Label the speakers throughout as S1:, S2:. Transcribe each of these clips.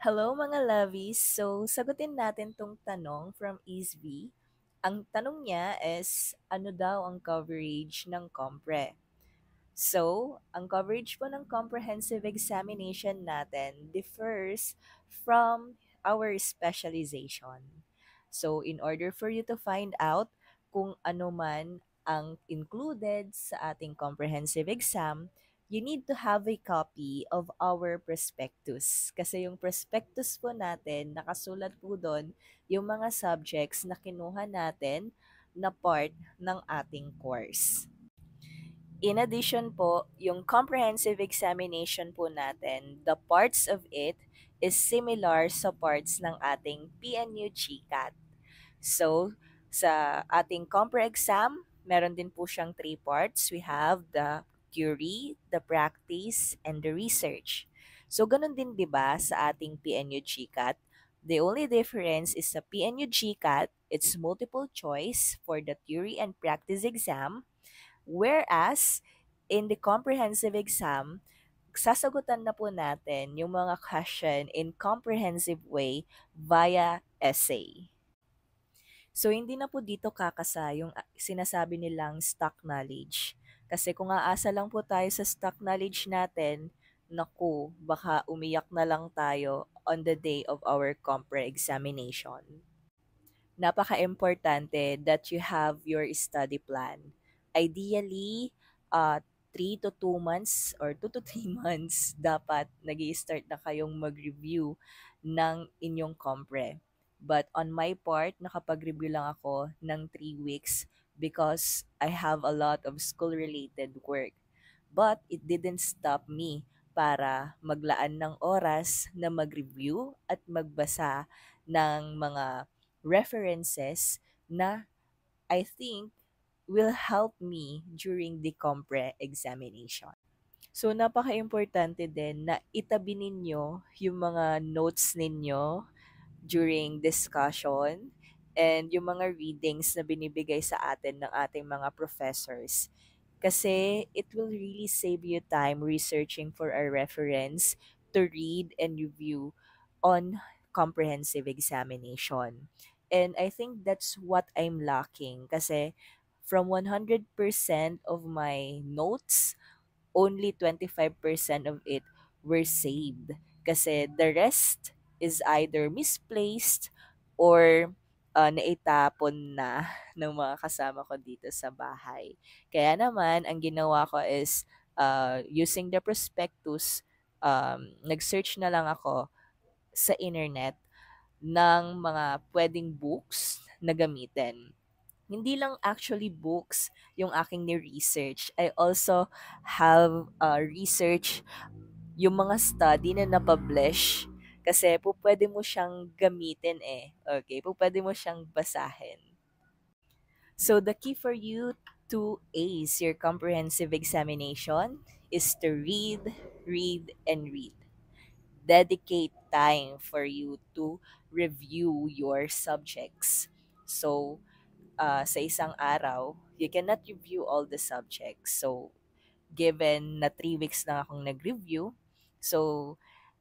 S1: Hello mga lovies! So, sagutin natin tong tanong from Isv. Ang tanong niya is, ano daw ang coverage ng Compre? So, ang coverage po ng comprehensive examination natin differs from our specialization. So, in order for you to find out kung ano man ang included sa ating comprehensive exam, you need to have a copy of our prospectus. Kasi yung prospectus po natin, nakasulat po doon yung mga subjects na kinuha natin na part ng ating course. In addition po, yung comprehensive examination po natin, the parts of it is similar sa parts ng ating PNU GCAT. So, sa ating compre exam, meron din po siyang three parts. We have the theory, the practice, and the research. So, ganun din 'di ba sa ating PNU GCAT? The only difference is sa PNU GCAT, it's multiple choice for the theory and practice exam. Whereas, in the comprehensive exam, sasagutan na po natin yung mga question in comprehensive way via essay. So, hindi na po dito kakasa yung sinasabi nilang stock knowledge. Kasi kung aasa lang po tayo sa stock knowledge natin, naku, baka umiyak na lang tayo on the day of our compre examination. Napaka-importante that you have your study plan. Ideally, 3 to 2 months or 2 to 3 months dapat nag start na kayong mag-review ng inyong compre. But on my part, nakapag-review lang ako ng 3 weeks because I have a lot of school-related work. But it didn't stop me para maglaan ng oras na mag-review at magbasa ng mga references na I think will help me during the compre examination. So, napaka-importante din na itabi ninyo yung mga notes ninyo during discussion and yung mga readings na binibigay sa atin ng ating mga professors. Kasi it will really save you time researching for a reference to read and review on comprehensive examination. And I think that's what I'm lacking kasi from 100% of my notes, only 25% of it were saved. Kasi the rest is either misplaced or naitapon na ng mga kasama ko dito sa bahay. Kaya naman, ang ginawa ko is using the prospectus, nag-search na lang ako sa internet ng mga pwedeng books na gamitin. Hindi lang actually books yung aking ni-research. I also have research yung mga study na na-publish kasi po pwede mo siyang gamitin eh. Okay? Po pwede mo siyang basahin. So the key for you to ace your comprehensive examination is to read, read, and read. Dedicate time for you to review your subjects. So, sa isang araw, you cannot review all the subjects. So, given na 3 weeks na akong nag-review, so,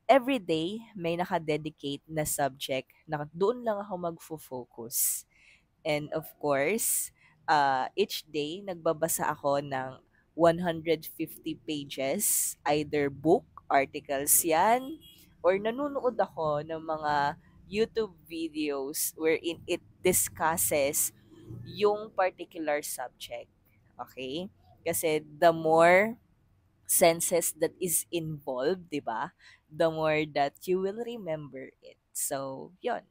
S1: every day, may naka-dedicate na subject na doon lang ako magfo-focus. And of course, each day, nagbabasa ako ng 150 pages, either book, articles yan, or nanonood ako ng mga YouTube videos wherein it discusses yung particular subject. Okay? Kasi the more senses that is involved, di ba? The more that you will remember it. So, yon.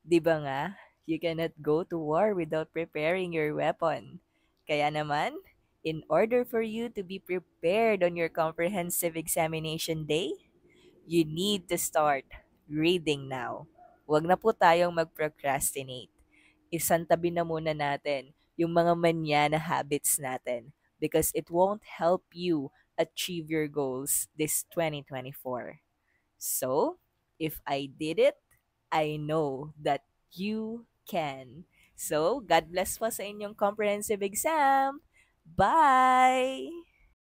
S1: Di ba nga? You cannot go to war without preparing your weapon. Kaya naman, in order for you to be prepared on your comprehensive examination day, you need to start reading now. Huwag na po tayong mag-procrastinate. Isantabi na muna natin yung mga manya na habits natin because it won't help you achieve your goals this 2024. So, if I did it, I know that you can. So, God bless po sa inyong comprehensive exam. Bye!